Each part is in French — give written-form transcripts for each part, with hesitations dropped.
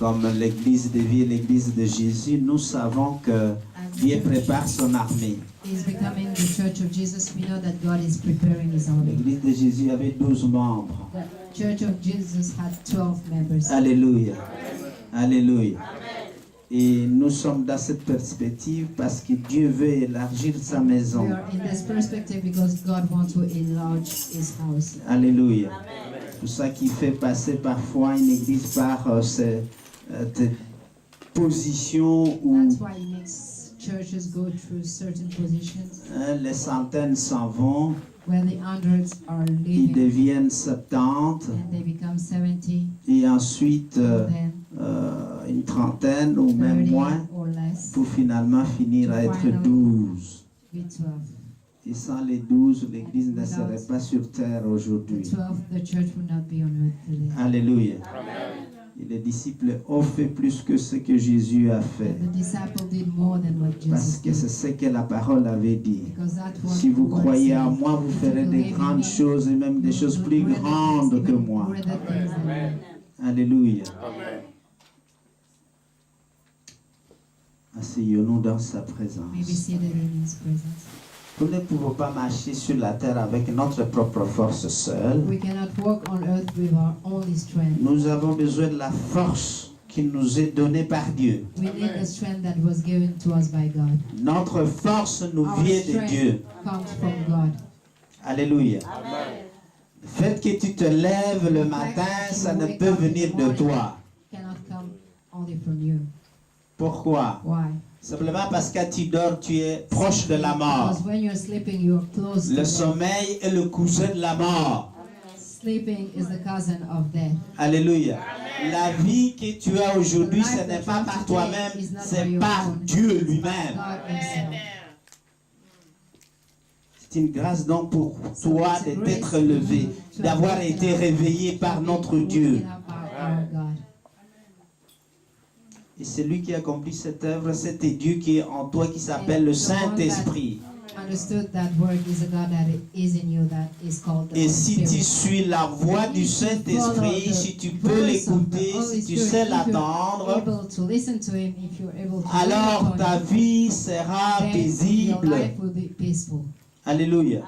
comme l'église de vie et l'église de Jésus, nous savons que Dieu prépare son armée. Is becoming the Church of Jesus. We know that God is preparing His army. L'église de Jésus avait 12 membres. The Church of Jesus had 12 members. Alléluia. Alléluia. Et nous sommes dans cette perspective parce que Dieu veut élargir sa maison. We are in this perspective because God wants to enlarge His house. Alléluia. C'est pour ça qu'il fait passer parfois une église par cette position où That's why He makes churches go through certain positions les centaines s'en vont, where the hundreds are ils leaving deviennent 70 and they become 70, et ensuite then une trentaine ou même 30 moins or less, pour finalement finir à être 12. with 12. Et sans les 12, l'église ne serait pas sur terre The aujourd'hui. 12, the church would not be on earth today. Alléluia. Et les disciples ont fait plus que ce que Jésus a fait. The disciple did more than what Parce Jesus que did. c'est ce que la parole avait dit. Because that's what Si vous the word croyez en says. moi, vous If you ferez des believe in grandes me, choses et même des choses plus greater things, grandes que even moi. greater things than me. Alléluia. Asseyons-nous dans sa Maybe présence. seated in His presence. Nous ne pouvons pas marcher sur la terre avec notre propre force seule. We cannot walk on earth with our only strength. Nous avons besoin de la force qui nous est donnée par Dieu. We need the strength that was given to us by God. Notre force nous Our vient de strength Dieu. comes from God. Alléluia. Le fait que tu te lèves le matin, ça ne peut venir de toi. Cannot come only from you. Pourquoi? Why? Simplement parce que quand tu dors, tu es proche de la mort. Because when you're sleeping, you're close to Le death. sommeil est le cousin de la mort. Sleeping is the cousin of death. Alléluia. La vie que tu as aujourd'hui, ce n'est pas par toi-même, c'est par Dieu lui-même. God Himself. C'est une grâce donc pour toi d'être levé, d'avoir été réveillé par notre Dieu. Waking up our God. Et c'est lui qui accomplit cette œuvre, c'était Dieu qui est en toi, qui s'appelle le Saint-Esprit. Understood that word is a God that is in you, that is called the Et Holy si tu Spirit. suis la voix du Saint-Esprit, si tu peux l'écouter, si tu sais l'attendre, able to listen to Him, if you're able to alors lean upon ta Him, vie sera then your paisible. life will be peaceful. Alléluia.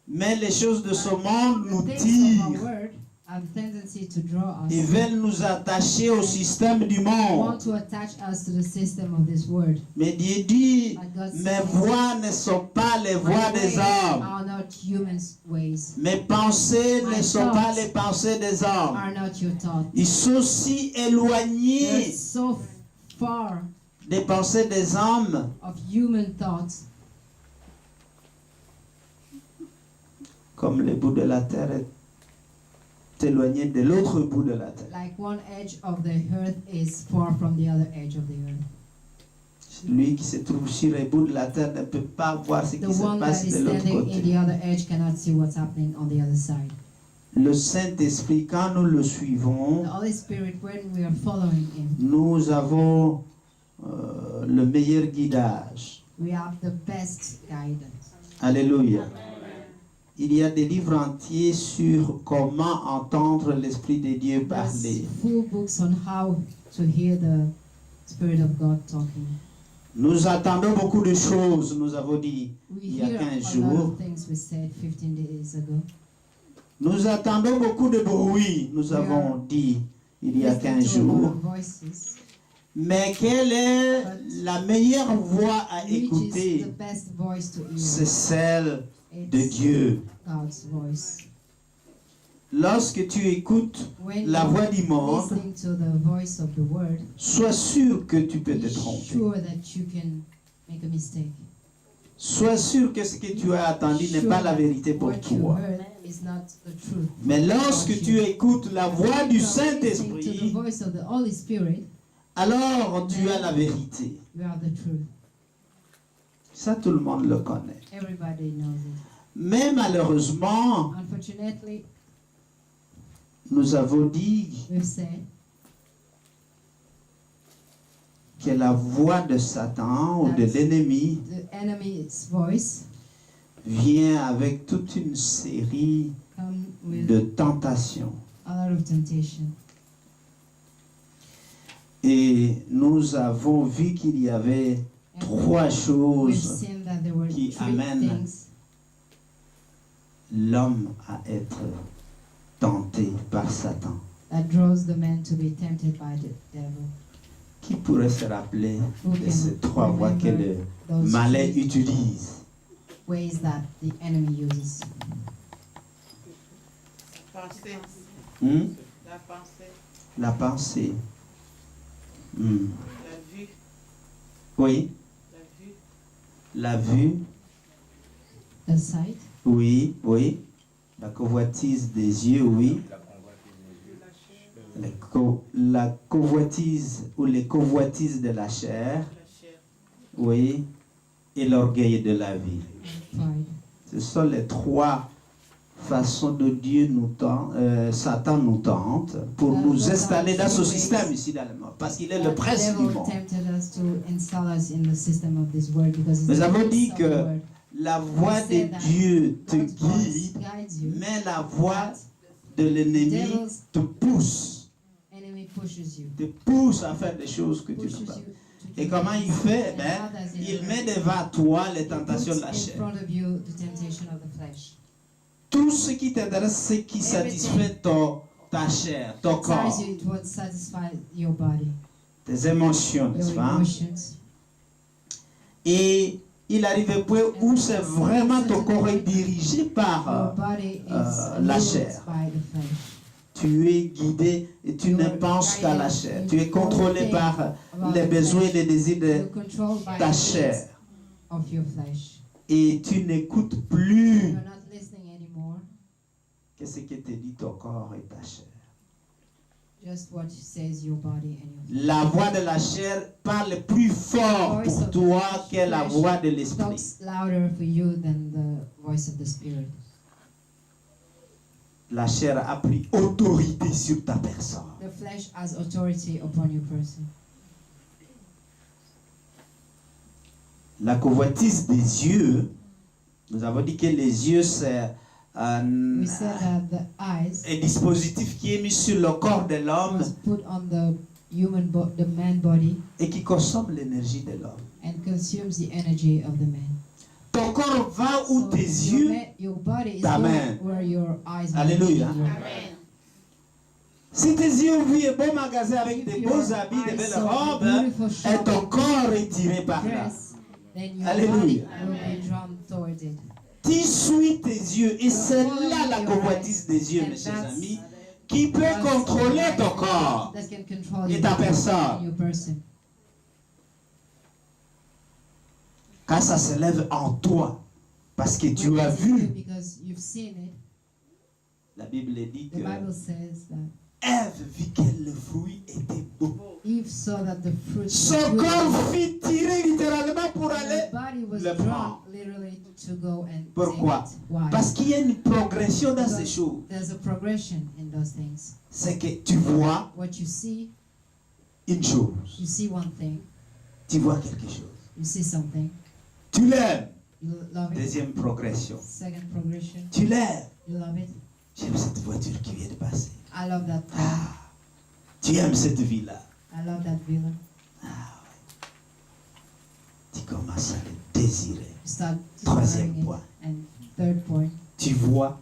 Mais les choses de ce monde nous Things of tirent. our word have a tendency to draw us. Ils veulent nous attacher au système du monde. Want to attach us to the system of this world. Mais Dieu dit, But God mes says, voies ne sont pas les voies "My des ways hommes. are not humans' ways, Mes pensées ne My sont pas thoughts les pensées des hommes. are not your thoughts." Ils sont si They're éloignés so far des pensées des hommes of human thoughts, comme le bout de la terre est éloigné de l'autre bout de la terre. like one edge of the earth is far from the other edge of the earth. Celui qui se trouve sur le bout de la terre ne peut pas voir ce The qui se one that passe is de l'autre standing in côté. the other edge cannot see what's happening on the other side. Le Saint-Esprit, quand nous le The suivons, Holy Spirit, when we are following Him, nous avons le meilleur guidage. we have the best guidance. Alléluia. Il y a des livres entiers sur comment entendre l'Esprit de Dieu parler. There's full books on how to hear the Spirit of God talking. Nous attendons beaucoup de choses, nous avons dit We il y a hear 15 a lot jours. of things we said 15 days ago. Nous attendons beaucoup de bruit, nous avons dit il y a Listening 15 to a lot jours. of voices. Mais quelle est la meilleure voix à Which is écouter? the best voice to C'est hear? celle de It's Dieu. God's voice. Lorsque tu écoutes When la voix du you're monde, listening to the voice of the word, sois sûr que tu peux be te tromper. sure that you can make a mistake. Sois sûr que ce que tu as attendu n'est pas la vérité pour What you toi. heard is not the truth. Mais lorsque tu écoutes la voix du If you are listening to the Saint-Esprit, voice of the Holy Spirit, alors tu as la vérité. you have the truth. Ça, tout le monde le connaît. Everybody knows it. Mais malheureusement, Unfortunately, nous avons dit we've said que la voix de Satan ou de l'ennemi the enemy's voice vient avec toute une série comes with de tentations. a lot of temptation. Et nous avons vu qu'il y avait trois We've choses seen that there were qui three amènent things l'homme à être tenté par Satan. that draws the man to be tempted by the devil. Qui pourrait se rappeler Who de ces trois can voies que le remember those malin three utilise? ways that the enemy uses? Pensée, Hmm? la pensée, La pensée. Hmm. la vue, Oui. la vue, La vue. The sight, Oui, oui. La convoitise des yeux, oui. La convoitise ou les convoitises de la chair, la chair. oui. Et l'orgueil de la vie. pride. Ce sont les trois façons dont Satan nous tente pour nous installer dans ce système ici dans le monde. Parce qu'il est le The prince du devil monde. tempted us to install us in the system of this world because it's Nous the avons prince dit of que the world. la voix We said de that Dieu te God's voice guide, guides you, mais la voix but de l'ennemi Devil's- te pousse enemy pushes you à faire des choses que tu pushes n'as pas. you to Et do comment il things. fait? And Ben, how does it il work? met devant toi les He tentations de puts la in chair. front of you the temptation of the flesh. Tout ce qui t'intéresse, c'est qui satisfait ta chair, ton What tires corps, you, it won't satisfy your body, tes émotions, n'est-ce your pas? emotions. Et il arrive un point où c'est vraiment ton corps est dirigé Your par body la is chair. ruled by the flesh. tu es guidé et tu ne penses qu'à la chair. Tu es contrôlé par les besoins et les désirs de You're controlled by ta the chair. needs of your flesh. Et tu n'écoutes plus You're not listening anymore. qu'est-ce que te dit ton corps et ta chair. Just what says your body and your La voix de la chair parle plus fort pour toi que la voix de l'esprit. talks louder for you than the voice of the spirit. La chair a pris autorité sur ta personne. The flesh has authority upon your person. La convoitise des yeux, nous avons dit que les yeux c'est We said that the eyes un dispositif qui est mis sur le corps de l'homme was put on the the man body et qui consomme l'énergie de l'homme. and consumes the energy of the man. Ton corps va où So tes your yeux. your body is Amen. going where your eyes are Alléluia. leading you. Amen. Si tes yeux ont vu un beau magasin avec If des your beaux habits, des eyes belles saw a robes, beautiful et ton shopping corps est tiré par là. dress, then your Alléluia. body will be drawn towards it. Tu suis tes yeux et c'est là la convoitise des yeux, mes chers amis, qui peut contrôler ton corps. That can control et you ta personne. and your person. Quand ça se lève en toi, parce que tu When as it's in you vu, because you've seen it. la Bible dit The que Bible says that Ève vit que le fruit était beau. Eve saw that the fruit was Son good. corps fut tiré littéralement pour Her aller. body was le drawn prendre. literally to go and Pourquoi? take it. Why? Parce qu'il y a une progression dans ces choses. There's a progression in those things. C'est que tu vois What you see une chose, one thing, tu vois quelque chose. you see something, Tu l'aimes. you love it. Deuxième progression. Second progression, Tu l'aimes. you love it. J'aime cette voiture qui vient de passer. I love that car. Ah, tu aimes cette vie-là. I love that villa. Tu commences à le désirer. You start Troisième desiring it. point. And third point, Tu vois,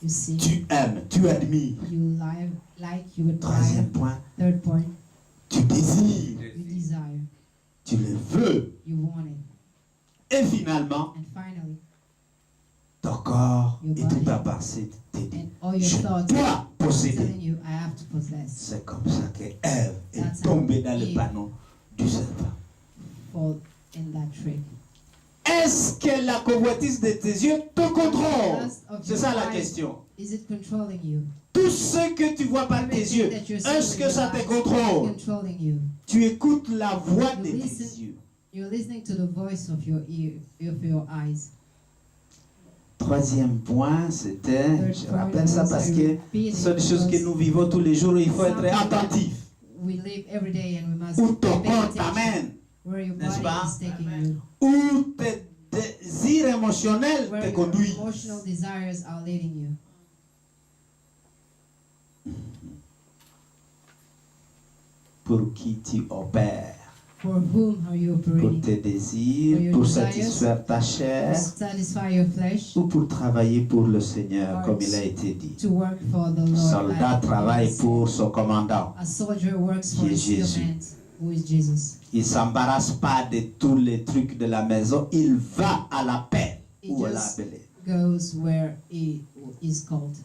you see, tu aimes, tu admires. you like, you admire. Troisième point, Third point, tu désires. you desire, Tu le veux. you want it. Et finalement, And finally, ton corps Your et body. toute ta pensée te dit, and all your je thoughts dois are posséder. telling you, I have to possess, C'est comme ça que Ève est That's tombée how dans le Eve- panneau du serpent. fall in that trick. Est-ce que la convoitise de tes yeux te contrôle? Lust of C'est your ça la eyes, question. Is it controlling you? Tout ce que tu vois par tes Everything yeux, that you're seeing est-ce with que your ça te eyes contrôle? is controlling you. Tu écoutes la voix de You tes listen. yeux. You're listening to the voice of your ear, of your eyes. Troisième point, c'était, Third je point rappelle ça was parce I que repeat ce sont des it choses que because nous vivons tous les jours et il faut être something that attentif. We live every day and we must Où ton pay corps attention t'amène, where your n'est-ce body pas? is taking Amen. you, où tes désirs émotionnels where te your conduisent. emotional desires are leading you. pour qui tu opères, For whom are you pour operating? tes désirs, pour satisfaire ta To chair satisfy your flesh, ou pour travailler pour le Seigneur, comme il a été dit. to work for the Lord. Soldat like travaille it is. pour son commandant. A soldier works for Qui est his Jésus. command, who is Jesus. Il ne s'embarrasse pas de tous les trucs de la maison. Il va à l'appel He ou à just l'appelé. goes where he is called.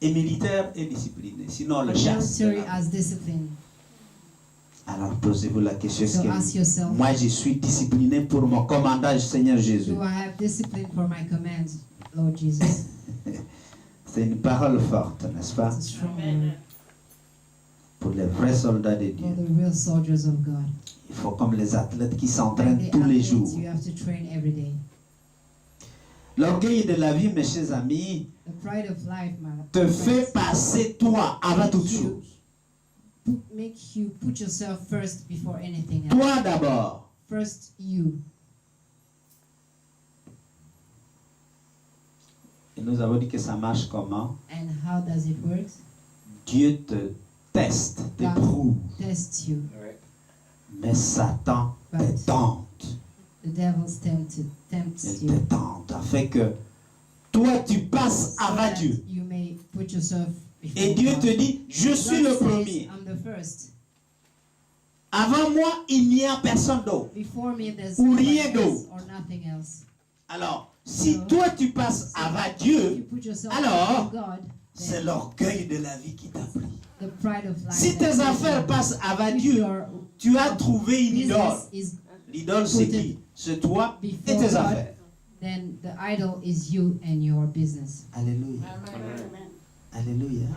Et militaire et discipliné. Sinon, A le chasse. military as discipline. Alors posez-vous la question. Est-ce So que ask yourself, moi je suis discipliné pour mon commandant Seigneur Jésus? do I have discipline for my commands, Lord Jesus? C'est une parole forte, n'est-ce pas? It's a strong word Pour les vrais soldats de for Dieu. the real soldiers of God. Il faut comme les athlètes qui Like s'entraînent the tous les athletes, jours. you have to train every day. L'orgueil de la vie, mes chers amis, The pride of life, my te friends, fait passer toi avant toute chose. make you put yourself first before anything else. Toi d'abord. First you. Et nous avons dit que ça marche comment? And how does it work? Dieu te teste, t'éprouve, Test you. mais Satan te Right. tente. The devil's tempts Il you. te tente afin que toi tu passes So avant that Dieu. you may put yourself before Et Dieu God. te dit, je suis God le says, premier. I'm the first. Avant moi, il n'y a personne d'autre. Before me, there's Ou nobody rien else d'autre. or nothing else. Alors, si toi tu passes avant Dieu, You put yourself alors, before God, c'est then l'orgueil de la vie qui t'a pris. the pride of life. Si that tes you affaires have. passent avant If Dieu, your tu as trouvé une idole. business is L'idole, c'est qui? C'est toi et before tes God, affaires. then the idol is you and your business. Alléluia. Alléluia.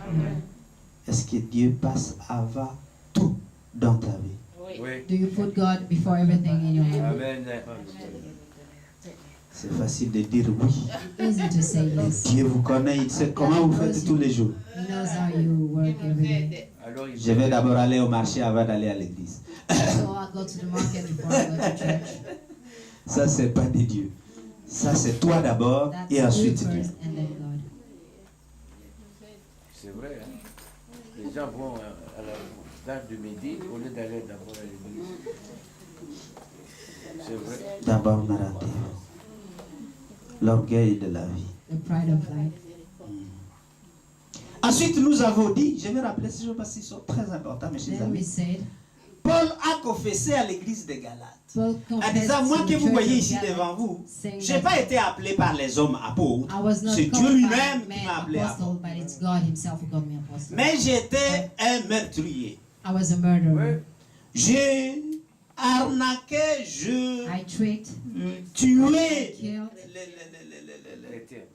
Est-ce que Dieu passe avant tout dans ta vie? Oui. Do you put God before everything in your life? Amen. C'est facile de dire oui. Easy to say yes. Dieu vous connaît, il sait comment vous faites tous les jours. He knows how you work every day. Alors, il Je vais d'abord aller au marché avant d'aller à l'église. So I go to the market before I go to church. Ça, c'est pas de Dieu. Ça, c'est toi d'abord That's et you ensuite first Dieu. and then God. C'est vrai. Hein? Les gens vont à l'heure du midi au lieu d'aller d'abord à l'église. C'est vrai. D'abord, narratif. L'orgueil de la vie. The pride of life. Ensuite, nous avons dit, je vais rappeler ces choses parce qu'ils sont très importants, mes chers Then we amis. said, Paul a confessé à l'église de Galates. Paul En confessed disant, moi to que the vous church voyez of ici Galatia, devant vous, saying je n'ai that pas été appelé par les hommes apôtres. I was not C'est Dieu called lui-même by qui man m'a appelé apostle, apôtre. but it's God himself who called me apostle. Mais j'étais un meurtrier. I was a murderer. Oui. J'ai arnaqué, je I tricked, tué killed Chrétien.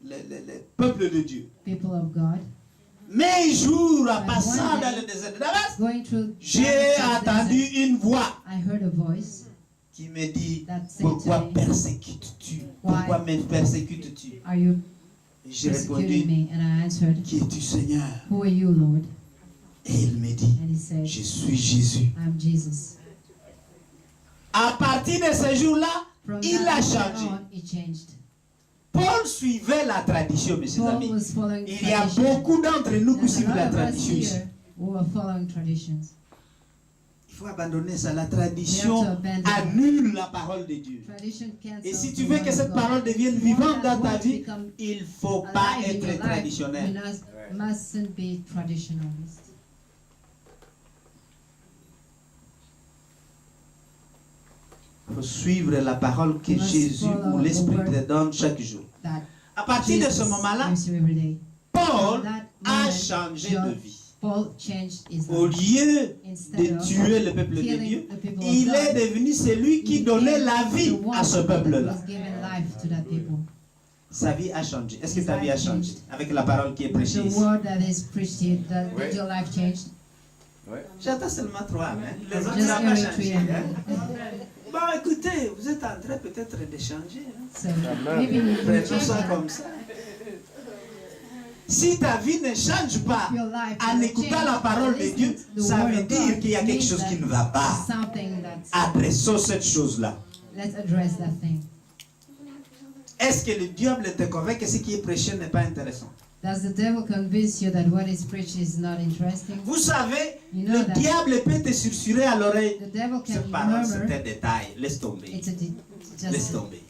le peuple de Dieu. people of God. Mais un jour, en But passant one dans day, le désert de Damas, Going through j'ai Damascus entendu desert, une voix I heard a voice qui me dit, that said pourquoi to me, persécutes-tu? Pourquoi me persécutes-tu? are you Et j'ai persecuting répondu, me? And I answered, qui es-tu Seigneur? who are you, Lord? Et il me dit, And he said, je suis Jésus. I'm Jesus. À partir de ce jour-là, From il that a moment changé. on, he changed. Paul suivait la tradition, mes chers Paul amis. was following Il y a tradition. beaucoup d'entre nous qui There's a suivent la lot of us tradition ici. here who are following traditions. Il faut abandonner ça. La We have to tradition abandon. annule la parole de Dieu. Tradition cancels Et si the tu veux word que of cette God. parole devienne If you want vivante that dans ta word to vie, become il ne faut pas alive in être your life, traditionnel. you mustn't be traditionalist. Il faut suivre la parole que You must Jésus follow ou the l'Esprit word te donne chaque jour. That À partir de ce Jesus moment-là, gives you every day. Paul From that a moment, changé de John- vie. Paul changed his Au life. lieu Instead de of tuer le peuple de killing Dieu, the people of il God, est devenu celui qui he donnait became la vie the one à ce that peuple-là. was giving life to that people. Sa vie a changé. Est-ce que His ta vie a life changé changed. avec la parole qui est With prêchée the ici? word that is preached here, Ouais. did your life change? Ouais. J'attends seulement 3 amen. Les autres, Just ça n'a pas hearing changé. three hein. amen. Bon, écoutez, vous êtes en train peut-être de changer. hein. So Amen. maybe you Prenons ça change comme ça. Si ta vie ne change pas your life. en You écoutant change la parole de listening Dieu, to the ça word veut of dire God. qu'il y a quelque Means chose qui that ne va pas. something that's, Adressons cette chose-là. let's address that thing. Est-ce que le diable te convainc que ce qui est prêché n'est pas intéressant? Does the devil convince you that what is preached is not interesting? Vous savez, You know le that diable peut te susurrer à l'oreille. the devil can Cette parole, c'est murmur. un détail. Laisse tomber. It's a Laisse just tomber.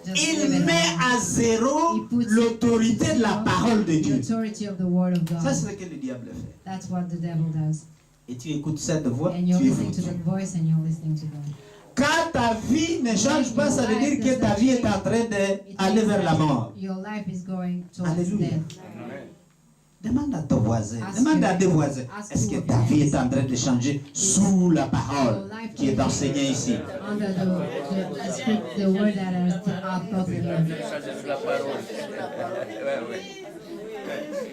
leave Il it met alone. à zéro He puts l'autorité de la parole de the Dieu. authority of the word of Ça, God. c'est ce que le diable fait. That's what the devil does. Et tu écoutes cette voix, And you're tu es listening to foutu. that voice and you're listening to God. Quand ta vie ne change pas, ça veut dire que ta vie est en train It d'aller means vers la that mort. your life is going towards Alléluia. death. Amen. Demande à ton voisin, Ask demande à your tes neighbor. voisins, Ask est-ce two que of ta your vie est neighbors. en train de changer sous la parole qui est enseignée ici? Under the word that are taught here. Changer sous la parole. Ouais, ouais.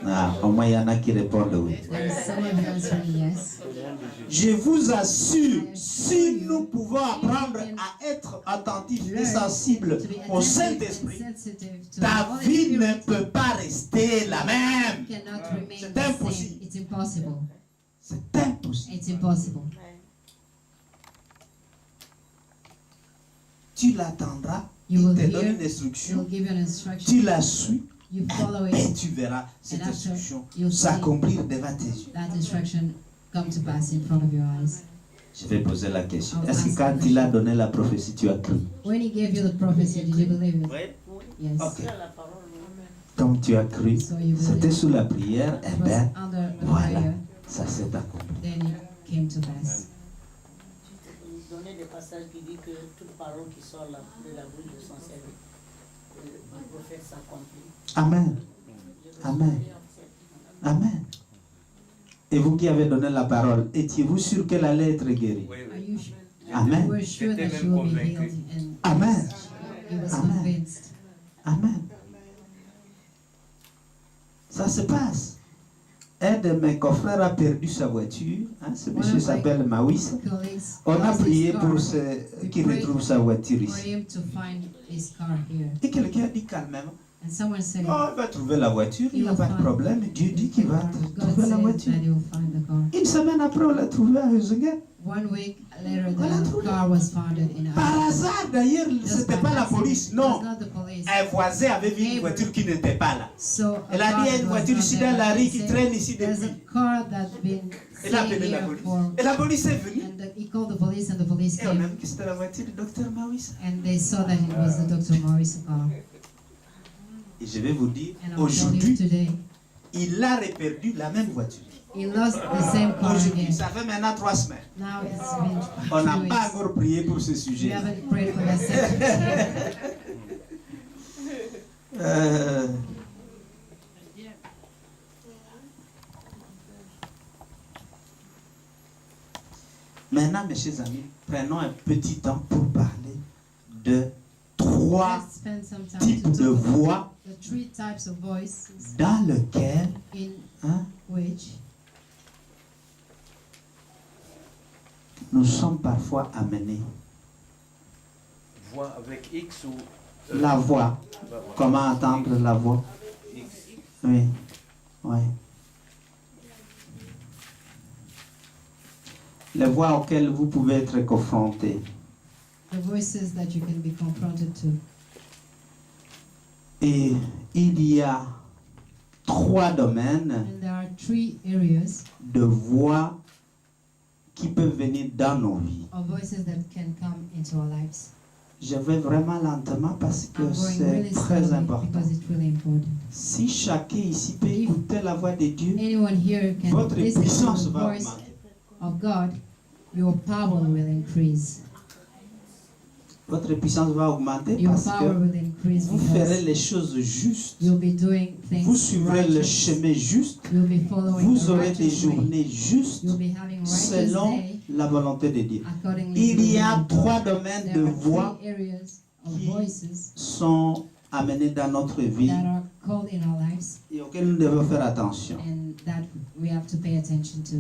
Ah, au moins, il y en a qui répondent oui. And some of you answering yes. Je vous assure, si nous pouvons apprendre à être attentifs et sensibles To be au attentive and Saint-Esprit, sensitive to ta the Holy vie ne Spirit peut pas rester la même. cannot remain C'est the same. impossible. It's impossible. C'est impossible. It's impossible. Tu l'attendras, You il will te donne hear, une He'll instruction, give you an tu instruction. la suis, You follow et it. tu verras cette And after, instruction you'll see s'accomplir devant tes yeux. that instruction come to pass in front of your eyes. Je vais poser la question. I'll Est-ce que ask quand the il a question. donné la prophétie, tu as cru? When he gave you the prophecy, did you believe it? Oui. Yes. Ok. La parole. Comme tu as cru, So you c'était believe. sous la prière, It eh was bien, under the voilà, prayer, ça s'est accompli. then it came to pass. Vous donnez des passages qui disent que toute parole qui sort de la bouche de son serviteur, le prophète s'accomplit. Amen. Amen. Amen. Et vous qui avez donné la parole, étiez-vous sûr qu'elle allait être guérie? Oui, Are oui. you sure? Amen. You were sure J'étais that même you will be convaincu. healed, and Amen. he was Amen. convinced. Amen. Ça se passe. Un de mes confrères a perdu sa voiture. Hein, ce monsieur s'appelle Mawis. Colleagues, On a lost his prié car, pour qu'il retrouve sa voiture for ici. him to find his car here. Et quelqu'un a dit calmement, And someone said, oh, il va trouver la voiture, il n'y a pas de problème. Dieu dit qu'il va God trouver la said voiture. that he will find the car. Une semaine après, on l'a trouvé à Huzungen. 1 week later, Voilà, the tout. car was founded in Par Ireland. hasard, d'ailleurs, Just c'était by pas la accident. police, It was non. not the police. Un voisin avait vu une voiture qui n'était pas là. So Elle a dit, il y a une voiture ici dans la rue qui traîne ici there's a depuis. car that's been Elle a sitting appelé la here police. for, Et la police est venue. and he called the police, and the police Et on a came, vu que c'était la voiture du docteur Mawis. and they saw that it was the Dr. Morris car. Et je vais vous dire, And I'll tell you aujourd'hui, today, il a reperdu la même voiture. he lost the same car Aujourd'hui, again. ça fait maintenant 3 semaines. Now it's been On n'a 2 pas weeks. encore prié pour ce We sujet. haven't prayed for that subject. Maintenant, mes chers amis, prenons un petit temps pour parler de 3 Let's spend some time types to de talk about voix the 3 types of voices dans lesquelles in hein, which nous sommes parfois amenés. Voix avec X ou La voix, comment entendre la voix? X. Oui, oui. Les voix auxquelles vous pouvez être confrontés. the voices that you can be confronted to. Et il y a 3 domaines And there are 3 areas de voix qui peuvent venir dans nos vies. of voices that can come into our lives. Je vais vraiment lentement parce que I'm going c'est really très slowly important. because it's really important. Si chacun ici peut écouter la voix de Dieu, Anyone here can votre listen to puissance the va voice augmenter. of God, your power will increase. Votre puissance va augmenter Your parce power que will increase vous ferez because les choses justes. you'll be doing Vous things suivrez le righteous. chemin juste. You'll be following Vous the aurez des righteous way. journées justes You'll be having righteous selon day la volonté de Dieu. accordingly Il to y the a will of 3 God. domaines de There are voix 3 areas of qui voices sont amenés dans notre vie that are called in our lives et auxquels nous devons faire attention. and that we have to pay attention to.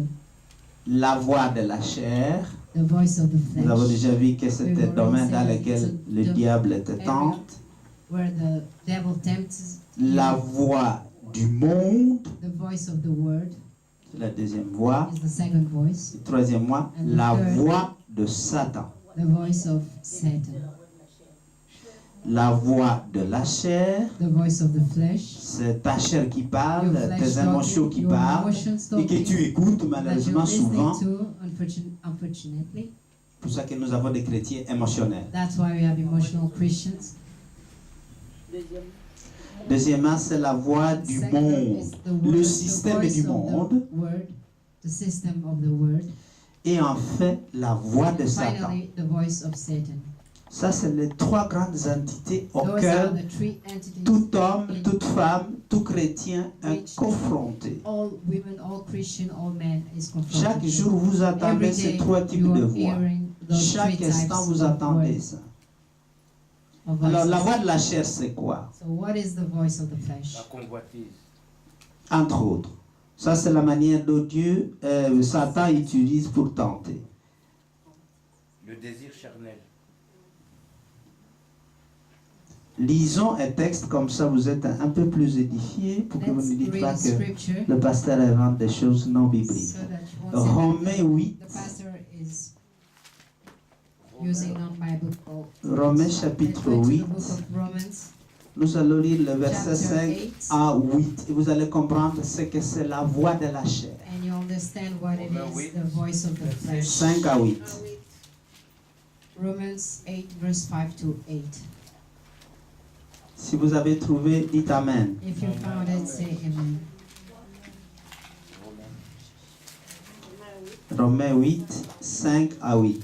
La voix de la chair. The voice of the Nous avons flesh, déjà vu que c'est un domaine dans lequel le diable te tente. where the devil tempts you. La voix du monde, The voice of the word c'est la deuxième voix. is the second voice. Et troisième voix, la voix de Satan. The voice of Satan. La voix de la chair, the voice of the flesh, c'est ta chair qui your parle, flesh tes émotions talking, qui your parlent, emotions et que talking, tu écoutes that you're malheureusement listening souvent. to, unfortunately. C'est pour ça que nous avons des chrétiens émotionnels. That's why we have emotional Christians. Deuxième. Deuxièmement, c'est la voix du Second monde, is the le word, système the voice du of monde, the word, the system of the word. et enfin la voix de And Satan. finally, the voice of Satan. Ça, c'est les trois grandes entités Those are auxquelles the three entities. tout homme, toute femme, tout chrétien est Which confronté. all women, all Christian, all men is confronted. Chaque with. jour, vous entendez Every ces day, trois types you de are voix. hearing those Chaque three instant, types vous of entendez words, ça. of Alors, la voices. voix de la chair, c'est quoi? So what is the voice of the flesh? La convoitise. Entre autres. Ça, c'est la manière dont Satan utilise pour tenter. Le désir charnel. Lisons un texte comme ça, vous êtes un peu plus édifiés pour que vous Let's ne dites read pas a que scripture le pasteur invente des choses non bibliques. so that you won't say Romains that 8, the pastor is using non-biblical. Romains chapitre Let's go to 8, the book of Romans. nous allons lire le verset Chapter 5 à 8 et vous allez comprendre ce que c'est la voix de la chair. And you understand what it Romains is, 8, the voice of the flesh. 5 à 8. Romans 8, verse 5 to 8. Si vous avez trouvé, dites Amen. If you found it, say amen. Romains 8, 5 à 8.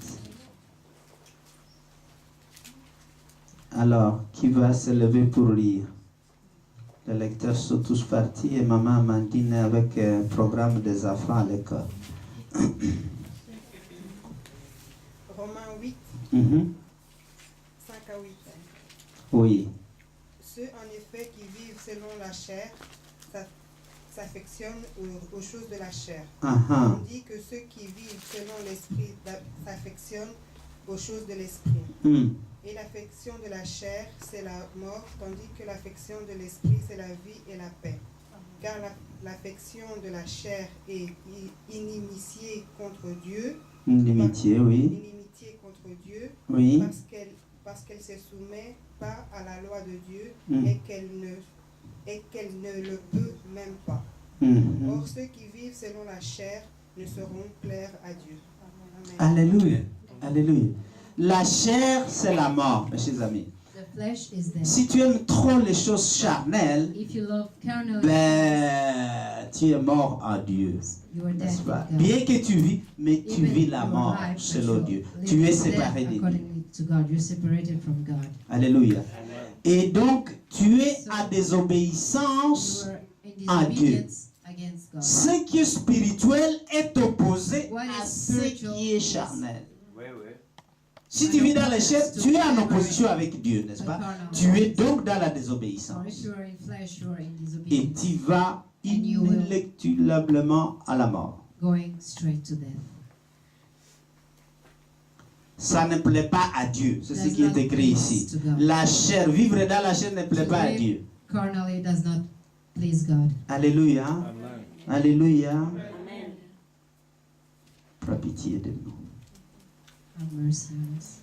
Alors, qui va se lever pour lire? Les lecteurs sont tous partis et maman Amandine est avec un programme des enfants à l'école. Romains 8, Mhm. 5 à 8. Oui. Ceux en effet qui vivent selon la chair s'affectionnent aux choses de la chair. Ah, Tandis que ceux qui vivent selon l'esprit s'affectionnent aux choses de l'esprit. hum. Et l'affection de la chair, c'est la mort, tandis que l'affection de l'esprit, c'est la vie et la paix. Car l'affection de la chair est inimitié contre Dieu, Limitié, oui. inimitié contre Dieu, Oui. parce qu'elle se soumet pas à la loi de Dieu Mm. et qu'elle ne le peut même pas. Mhm. Or, ceux qui vivent selon la chair ne seront clairs à Dieu. Amen. Alléluia. Alléluia. La chair, c'est la mort, mes chers amis. The flesh is death. Si tu aimes trop les choses charnelles, If you love carnal, ben, tu es mort en Dieu. you are dead N'est-ce pas? in God. Bien que tu vis, mais tu Even vis la your mort life, selon but Dieu. you Tu live es death séparé de Dieu. accordingly to God. You're separated from God. Alléluia. Et donc, tu es So, à You désobéissance. are in à Dieu. disobedience against God. Ce qui est spirituel est opposé What à is ce spiritual qui est is- charnel. Oui, oui. Si tu vis dans les chair, tu es en opposition avec Dieu, n'est-ce pas? Tu es donc dans la So if désobéissance. you are in flesh, you are in Et disobedience, tu vas inéluctablement à la mort. going straight to death. Ça ne plaît pas à Dieu. C'est ce Does qui est not écrit please ici. to God. La chair, vivre dans la chair ne plaît To pas à live Dieu. Carnally does not please God. Alléluia. Amen. Alléluia. Amen. Prends pitié de nous. Have mercy on us.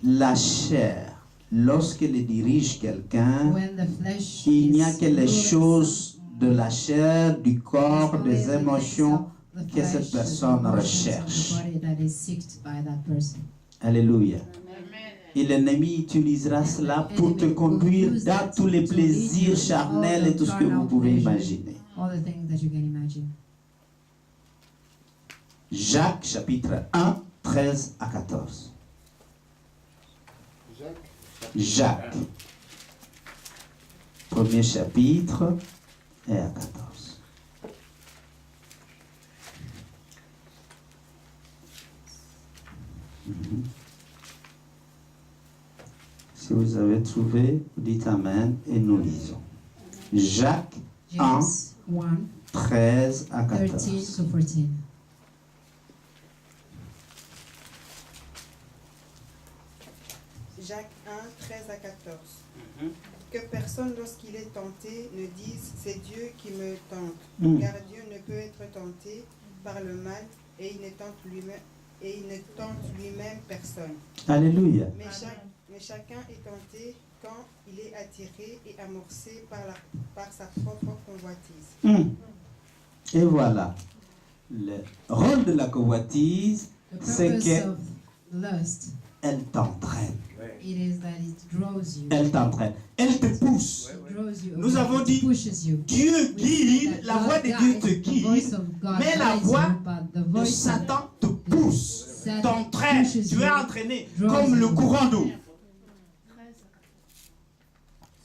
La chair, lorsqu'elle dirige quelqu'un, When the flesh il n'y a is que les ruling choses de la chair, du corps, It's only des the things émotions of the que cette flesh, the personne emotions of recherche. the body that is sought by that person. Alléluia. Amen. Et l'ennemi utilisera cela pour te Enemy conduire will use dans that tous les to lead plaisirs you charnels all et the tout ce que vous carnal pouvez pleasures. imaginer. All the things that you can imagine. Jacques chapitre 1, 13 à 14. Jacques, premier chapitre et à 14. Mhm. Si vous avez trouvé, dites Amen et nous lisons. Jacques James 1, 13 à 13 14. to 14. Jacques 1, 13 à 14. Que personne, lorsqu'il est tenté, ne dise « c'est Dieu qui me tente Mm. car Dieu ne peut être tenté par le mal et il ne tente et il ne tente lui-même personne. Alléluia. Mais chacun est tenté quand il est attiré et amorcé par sa propre convoitise. Et voilà. Le rôle de la convoitise, The c'est purpose qu'elle of lust, t'entraîne. it is that it draws you. Elle t'entraîne. Elle te pousse. It draws you Nous away. avons It dit, pushes you. Dieu We say guide, that la God voix de Dieu guides, te the voice guide, of God mais la guides voix you, but the de voice of Satan te pousse, Satan t'entraîne. pushes Tu es you, entraîné draws comme le you. courant d'eau.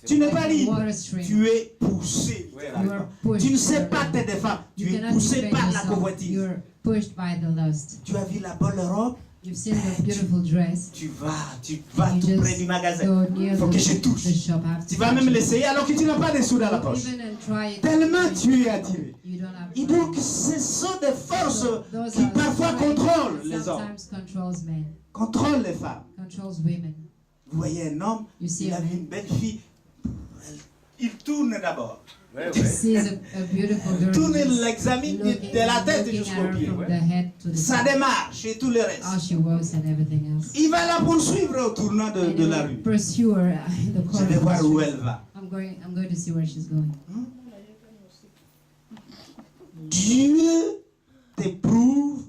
Tu n'es pas like a libre, water stream. tu es poussé. You littéralement. are pushed. Tu ne sais pas te défendre, You tu es cannot poussé defend par la yourself. convoitise. You're pushed by the lust. Tu as vu la bonne robe, You've seen the beautiful dress. tu vas You tout just près du magasin. go near Faut que je touche. the shop. I have Tu to vas touch même it. l'essayer alors que tu n'as pas de sous dans la Go poche. even and try it. Tellement tu es attiré. You don't have Et donc, ce sont des forces Those qui are the parfois strength contrôlent that les hommes, sometimes controls men, contrôlent les femmes. controls women. Vous voyez un homme, You see il a a vu man. une belle fille, il tourne d'abord. Ouais, He ouais. sees a beautiful girl. Tourne, just l'examine looking- de la tête looking jusqu'aux at her pieds. from the head to the Ça toe. démarche et tout le How reste. she walks and everything else. Il va la poursuivre au tournant And de he la will rue. pursue her in the Je corner. vais of the voir où street. elle va. I'm going to see where she's going. Dieu t'éprouve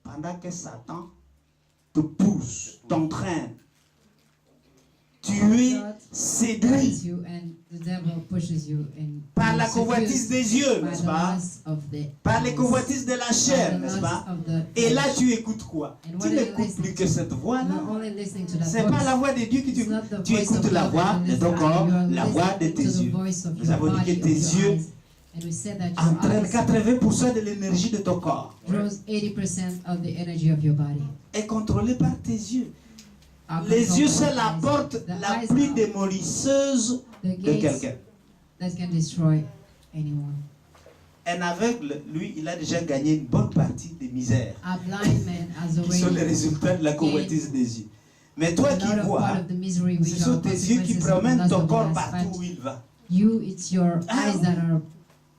pendant que Satan te pousse, t'entraîne. Tu es God séduit guides you and the devil pushes you and par la you're convoitise seduced des yeux, by n'est-ce the pas? lust of the Par les eyes, convoitises de la by chair, the n'est-ce lust pas? of the Et là, flesh. tu écoutes quoi? And what Tu are you n'écoutes listening plus to? que cette You're voix-là. only listening to that C'est voice. pas la voix de Dieu que tu It's écoutes. not the Tu voice écoutes of la God voix that de you ton listen corps, to. You are la voix de listening tes to the yeux. voice of Nous your avons dit body, que of tes your yeux eyes. And we said that your entraînent eyes 80% de l'énergie de ton corps. draws 80% of the energy of your body. Est contrôlé par tes yeux. Are Les controlled yeux, by c'est the la eyes. porte The la eyes plus are démolisseuse the de gates quelqu'un. that can destroy anyone. Un aveugle, lui, il a déjà gagné une bonne partie des misères A blind man has qui sont les already résultats de la convoitise des yeux. Mais toi a qui lot of vois, part of the misery ce which sont are tes yeux qui consequences of the promènent lust ton of the corps lust. partout But où il va. you, it's your Ah, eyes that are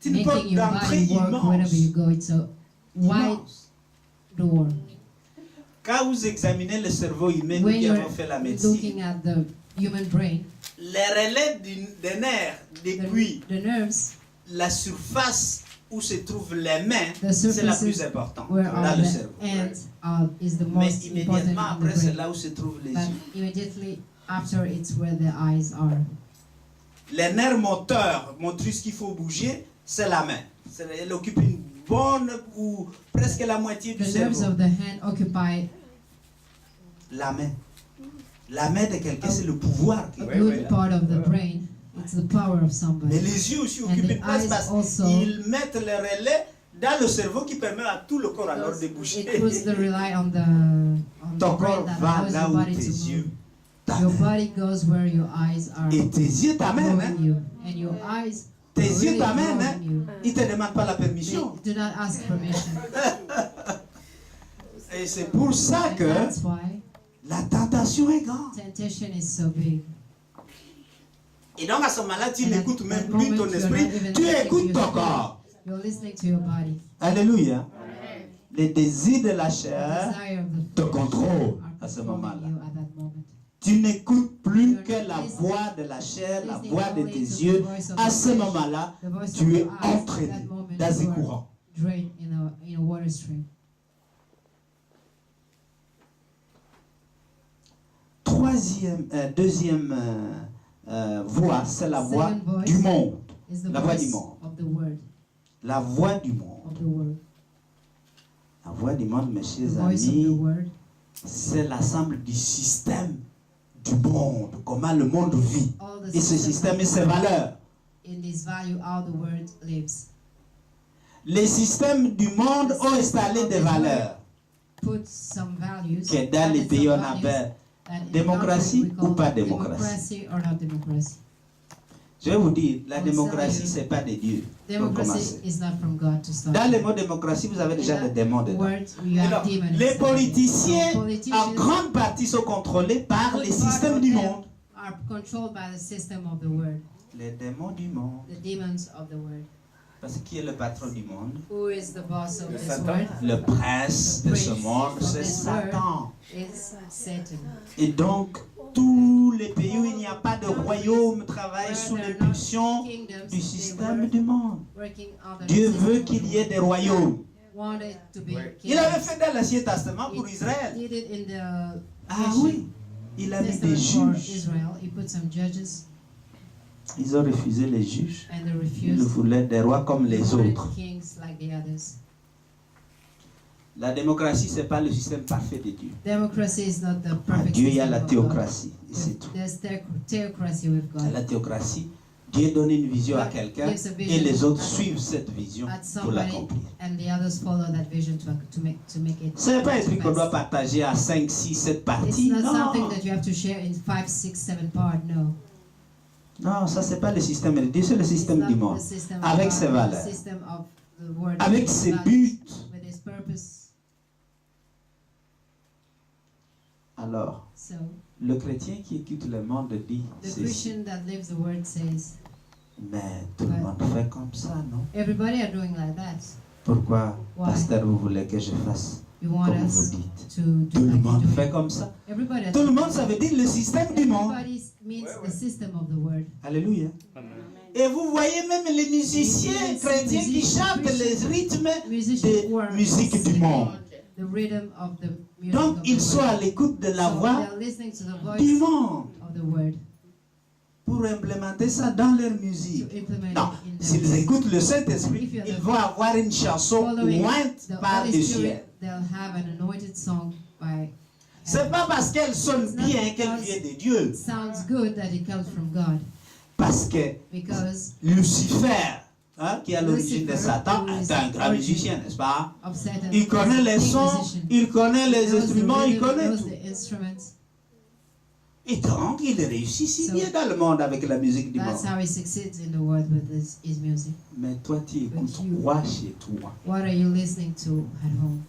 C'est une porte making your d'entrée body work wherever you immense. go. It's a wide Immense. door. Quand vous examinez le cerveau humain, nous When qui you're avons fait la médecine, looking at the human brain, les relais des nerfs depuis the nerves, la surface où se trouvent les mains, the c'est la plus surfaces importante where dans are le the cerveau. ends is the Mais most important immédiatement in après, the c'est brain. là où se trouvent les But yeux. immediately after, it's where the eyes are. Les nerfs moteurs, motrices qu'il faut bouger, c'est la main. Elle occupe une bonne ou presque la moitié du The nerves cerveau. of the hand occupy La main. La main de quelqu'un, c'est le pouvoir. a qu'il good a. part of the brain. It's the power of Mais somebody. les yeux aussi And occupent the une place eyes parce also- qu'ils mettent le relais dans le cerveau qui permet à tout le corps alors de bouger. It puts the rely on the Ton brain corps that va allows là your où body tes to yeux move. Your t'amènent. body goes where your eyes are Et tes yeux t'amènent. drawing Hein? you, and your eyes Tes are yeux really t'amènent. Hein? drawing you. Ils ne te demandent pas la They permission. do not ask permission. Et c'est pour ça And que that's why la tentation est grande. temptation is so big. Et donc à ce moment-là, tu And at n'écoutes même that plus moment, ton you're esprit, not even tu listening écoutes to ton your corps. spirit. You're listening to your body. Alléluia. Les désirs de la The chair desire of the te flesh contrôlent are à ce controlling moment-là. you at that moment. Tu n'écoutes plus You're que not la listening- voix de la chair, la listening voix de only tes to the yeux. voice of À the ce flesh, moment-là, the voice of tu es your eyes. At entraîné that moment, dans un you are courant. drained in a water stream. Deuxième voix, c'est la voix Second voice du monde. Is the La voix du voice monde. of the word, La voix du monde. of the word. La voix du monde, mes The chers voice of the amis, word c'est l'ensemble du système du monde, comment le monde vit. all the Et ce système et ses valeurs. in this value how the word lives. Les systèmes du monde ont installé des valeurs Put some values que dans les added pays some on values appelle that in démocratie countries we call ou pas démocratie. democracy or not democracy. Je vais vous dire, la I will démocratie, tell you, c'est pas de Dieu. Pour Democracy commencer. is not from God to start. Dans le mot démocratie, vous avez déjà In des that démons dedans. word, you Et have donc, demons. les politiciens, So en politicians, grande partie, sont contrôlés par good les part systèmes of du them monde. are controlled by the system of the word, Les démons du monde. the demons of the word. Parce que qui est le patron du monde? Who is the boss of Le this Satan. world? Le prince de ce Prince monde, of c'est this Satan. Is Satan. Et donc, tous les pays où il n'y a pas de royaume travaillent Where sous there are not l'impulsion kingdoms, du they système were du monde. working under Dieu the veut system qu'il of y ait des royaumes. wanted to be Ouais. Il avait kingdoms. fait dans l'Ancien Testament pour He Israël. did it in the Ah oui, il a mis des Testament for juges. Israel. He put some judges Ils ont refusé les juges. and they Ils refused. voulaient des rois comme They les wanted autres. kings like the others. La démocratie, ce n'est pas le système parfait de Dieu. Democracy is not the À perfect Dieu, il y a system la of God. théocratie. Et c'est tout. There's theocracy with À God. la théocratie, Dieu donne une vision à God quelqu'un gives a et vision les autres at- suivent cette vision at pour somebody, l'accomplir. and the others follow that vision to make it. Ce n'est pas un truc qu'on pass. doit partager à 5, 6, 7 It's parties. not Non, something that you have to share in 5, 6, 7 parts. No. non, ça c'est pas le système de Dieu, c'est le It's système not du the monde. system of Avec God, ses it's valeurs. the system of the word, Avec with ses values, buts. with its purpose. Alors, So le chrétien qui écoute le monde dit the ceci. Christian that lives the word says, Mais tout le monde fait comme ça, non? everybody are doing like that. Pourquoi, Why? pasteur, vous voulez que je fasse You want comme vous us dites? to do Tout le like monde you do. fait comme ça. Everybody has Tout le to monde, do ça that. veut dire le système du monde. Everybody means Ouais, the ouais. system of the word. Alléluia. Amen. Et vous voyez même les musiciens Yes, chrétiens qui musicians, chantent les rythmes Musicians de who are musique du singing monde. the rhythm of the music Donc, of ils the sont word. à l'écoute de la So voix they are listening to the du voice monde of the word pour implémenter ça dans leur to musique. implement Non, it in their s'ils music. écoutent le Saint-Esprit, ils vont avoir une chanson Following ointe the par Holy le Spirit, ciel. they'll have an anointed song by C'est pas parce qu'elle sonne It's not bien qu'elle because vient de Dieu. it sounds good that it comes from God, Parce que because Lucifer, hein, qui est à l'origine de Lucifer, Satan, who is est un the grand origin musicien, n'est-ce pas? of Satan. Il connaît les Big sons, musician. il connaît les Knows the instruments, il rhythm, connaît knows tout. the instruments. Et donc, il réussit si So- bien dans le monde avec la musique du That's monde. how he succeeds in the world with his music. Mais toi, tu écoutes But you- quoi chez toi? What are you listening to at home?